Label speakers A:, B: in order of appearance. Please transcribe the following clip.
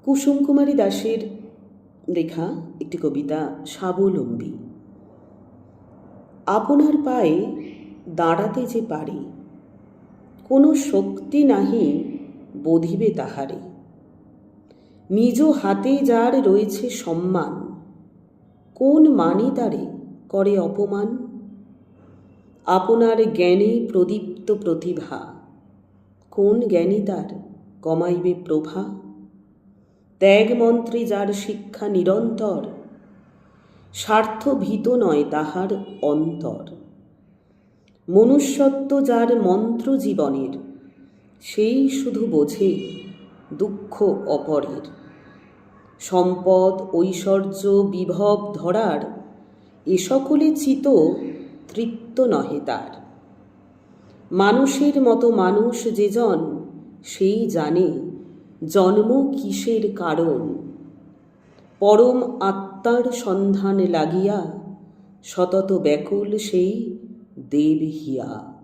A: কুসুম কুমারী দাসের লেখা একটি কবিতা স্বাবলম্বী। আপনার পায়ে দাঁড়াতে যে পারে, কোনো শক্তি নাহি বধিবে তাহারে। নিজ হাতে যার রয়েছে সম্মান, কোন মানি তারে করে অপমান। আপনার জ্ঞানে প্রদীপ্ত প্রতিভা, কোন জ্ঞানী তার কমাইবে প্রভা। ত্যাগ মন্ত্রে যার শিক্ষা নিরন্তর, স্বার্থ ভীত নয় তাহার অন্তর। মনুষ্যত্ব যার মন্ত্র জীবনের, সেই শুধু বোঝে দুঃখ অপরের। সম্পদ ঐশ্বর্য বিভব ধরার, এ সকলে চিত তৃপ্ত নহে তার। মানুষের মতো মানুষ যেজন, সেই জানে জন্ম কিসের কারণ। পরম আত্মার সন্ধান লাগিয়া, সতত ব্যাকুল সেই দেব হিয়া।